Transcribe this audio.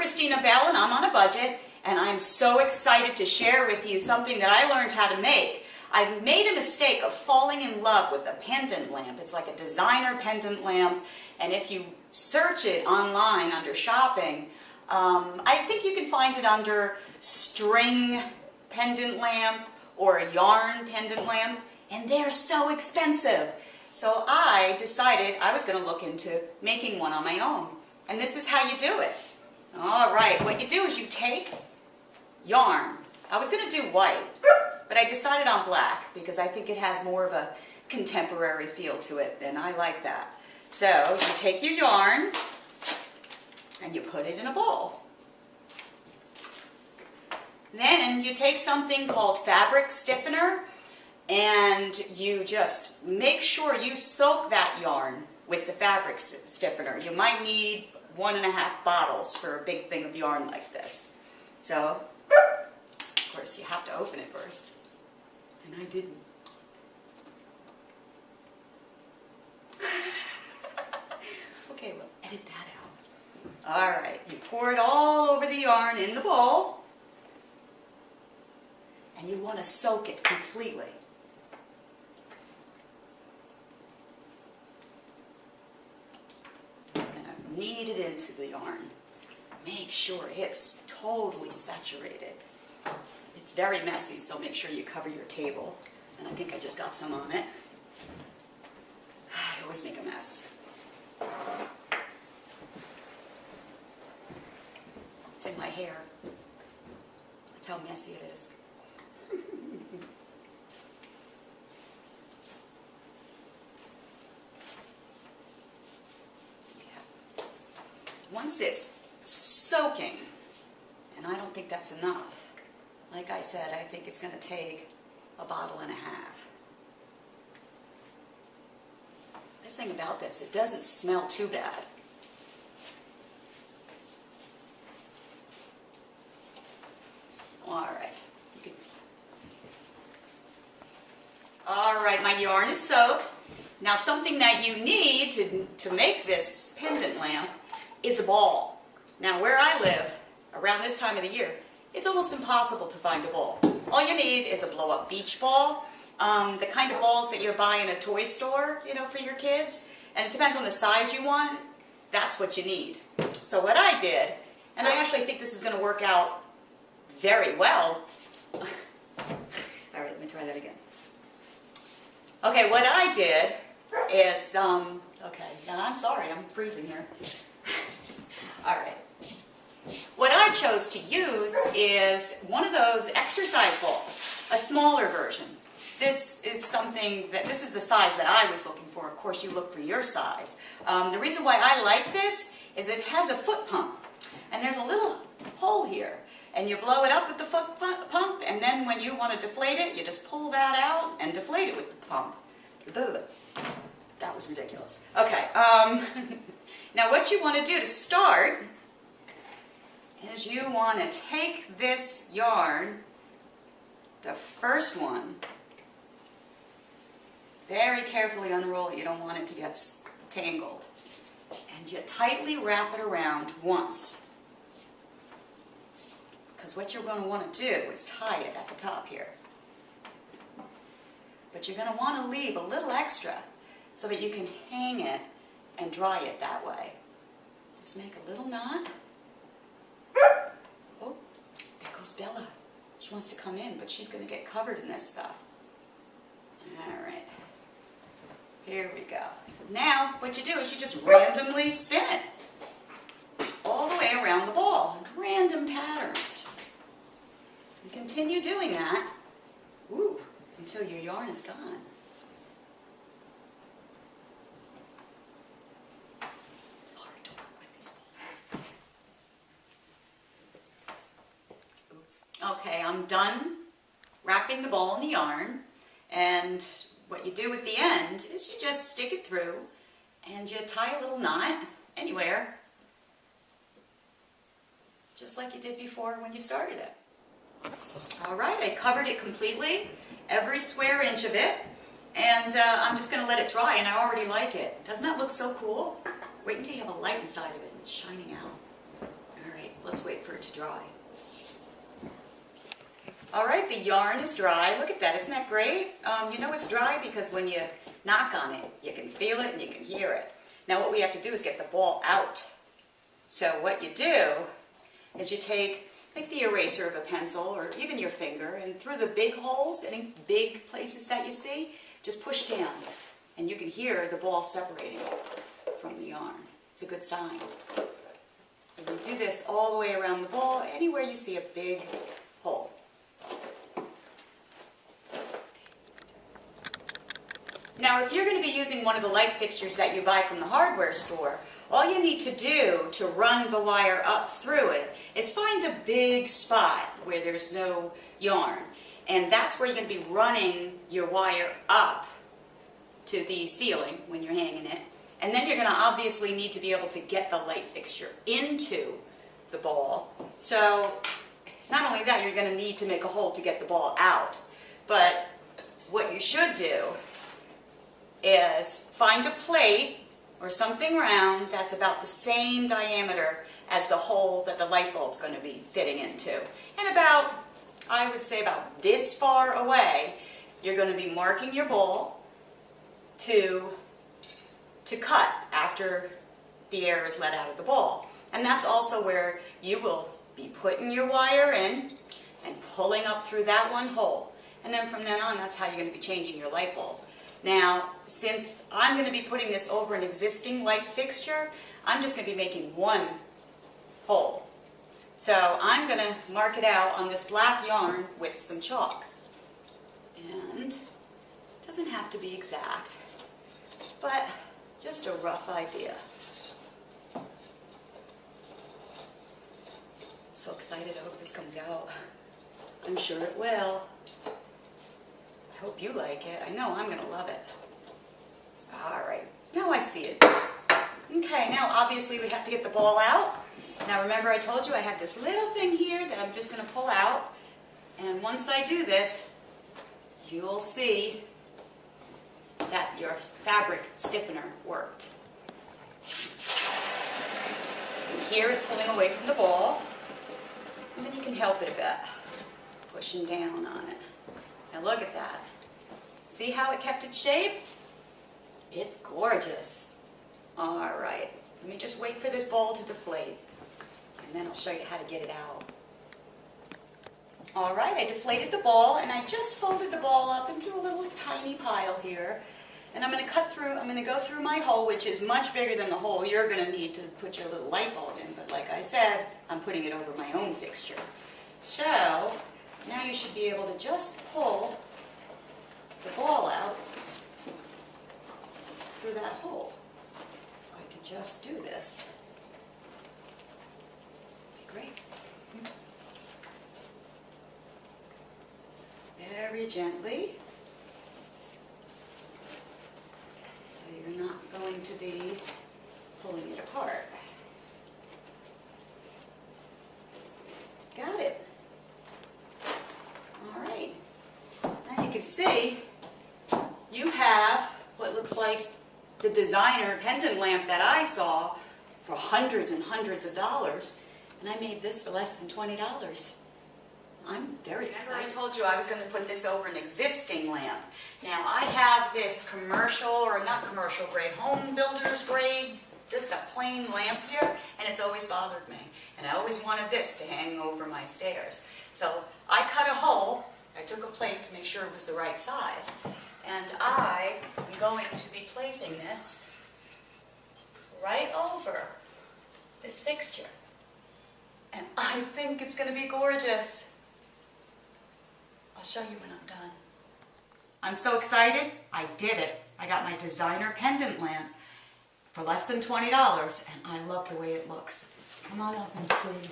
Christina Bell and I'm on a budget, and I'm so excited to share with you something that I learned how to make. I made a mistake of falling in love with a pendant lamp. It's like a designer pendant lamp, and if you search it online under shopping, I think you can find it under string pendant lamp or a yarn pendant lamp, and they're so expensive. So I decided I was going to look into making one on my own. And this is how you do it. All right, what you do is you take yarn. I was going to do white, but I decided on black because I think it has more of a contemporary feel to it, and I like that. So you take your yarn and you put it in a bowl. Then you take something called fabric stiffener, and you just make sure you soak that yarn with the fabric stiffener. You might need 1.5 bottles for a big thing of yarn like this. So, of course, you have to open it first. And I didn't. Okay, we'll edit that out. All right, you pour it all over the yarn in the bowl. And you want to soak it completely. Knead it into the yarn. Make sure it's totally saturated. It's very messy, so make sure you cover your table. And I think I just got some on it. I always make a mess. It's in my hair. That's how messy it is. Once it's soaking, and I don't think that's enough, like I said, I think it's going to take 1.5 bottles. This thing about this, it doesn't smell too bad. All right, my yarn is soaked. Now something that you need to make this pendant lamp is a ball. Now where I live, around this time of the year, it's almost impossible to find a ball. All you need is a blow-up beach ball, the kind of balls that you buy in a toy store, you know, for your kids. And it depends on the size you want. That's what you need. So what I did, and I actually think this is going to work out very well. All right, let me try that again. Okay, what I did is, okay, I'm sorry, I'm freezing here. All right. What I chose to use is one of those exercise balls, a smaller version. This is this is the size that I was looking for. Of course, you look for your size. The reason why I like this is it has a foot pump. And there's a little hole here. And you blow it up with the foot pump, and then when you want to deflate it, you just pull that out and deflate it with the pump. That was ridiculous. Okay, now what you want to do to start is you want to take this yarn, the first one, very carefully unroll it. You don't want it to get tangled. And you tightly wrap it around once. Because what you're going to want to do is tie it at the top here. But you're going to want to leave a little extra so that you can hang it and dry it that way. Just make a little knot. Oh, there goes Bella. She wants to come in, but she's going to get covered in this stuff. All right. Here we go. Now, what you do is you just randomly spin it all the way around the ball. Random patterns. And continue doing that until your yarn is gone. It's hard to work with this ball. Oops. Okay, I'm done wrapping the ball in the yarn, and what you do at the end is you just stick it through and you tie a little knot anywhere, just like you did before when you started it. All right, I covered it completely, every square inch of it, and I'm just going to let it dry, and I already like it. Doesn't that look so cool? Wait until you have a light inside of it and it's shining out. All right. let's wait for it to dry. All right, the yarn is dry. Look at that, isn't that great? You know it's dry because when you knock on it, you can feel it and you can hear it. Now what we have to do is get the ball out. So what you do is you take like the eraser of a pencil or even your finger, and through the big holes, any big places that you see, just push down and you can hear the ball separating from the yarn. It's a good sign. And you do this all the way around the ball, anywhere you see a big hole. Now if you're going to be using one of the light fixtures that you buy from the hardware store, all you need to do to run the wire up through it is find a big spot where there's no yarn. And that's where you're going to be running your wire up to the ceiling when you're hanging it. And then you're going to obviously need to be able to get the light fixture into the ball. So not only that, you're going to need to make a hole to get the ball out. But what you should do is find a plate or something round that's about the same diameter as the hole that the light bulb's going to be fitting into. And about, I would say about this far away, you're going to be marking your ball to cut after the air is let out of the ball. And that's also where you will be putting your wire in and pulling up through that one hole. And then from then on, that's how you're going to be changing your light bulb. Now, since I'm going to be putting this over an existing light fixture, I'm just going to be making one hole. So I'm going to mark it out on this black yarn with some chalk. And it doesn't have to be exact, but just a rough idea. I'm so excited. I hope this comes out. I'm sure it will. I hope you like it. I know I'm going to love it. All right. Now I see it. Okay, now obviously we have to get the ball out. Now remember I told you I had this little thing here that I'm just going to pull out. And once I do this, you'll see that your fabric stiffener worked. You hear it pulling away from the ball. And then you can help it a bit, pushing down on it. Now look at that. See how it kept its shape? It's gorgeous. All right, let me just wait for this ball to deflate, and then I'll show you how to get it out. All right, I deflated the ball, and I just folded the ball up into a little tiny pile here. And I'm going to go through my hole, which is much bigger than the hole you're going to need to put your little light bulb in. But like I said, I'm putting it over my own fixture. So now you should be able to just pull the ball out through that hole. I can just do this. Okay, great. Very gently. So you're not going to be pulling it apart. Got it. All right. Now you can see you have what looks like the designer pendant lamp that I saw for hundreds and hundreds of dollars, and I made this for less than $20. I'm very excited. Remember I told you I was going to put this over an existing lamp. Now I have this commercial, or not commercial grade, home builder's grade, just a plain lamp here, and it's always bothered me. And I always wanted this to hang over my stairs. So I cut a hole, I took a plate to make sure it was the right size, and I am going to be placing this right over this fixture. And I think it's going to be gorgeous. I'll show you when I'm done. I'm so excited. I did it. I got my designer pendant lamp for less than $20, and I love the way it looks. Come on up and see.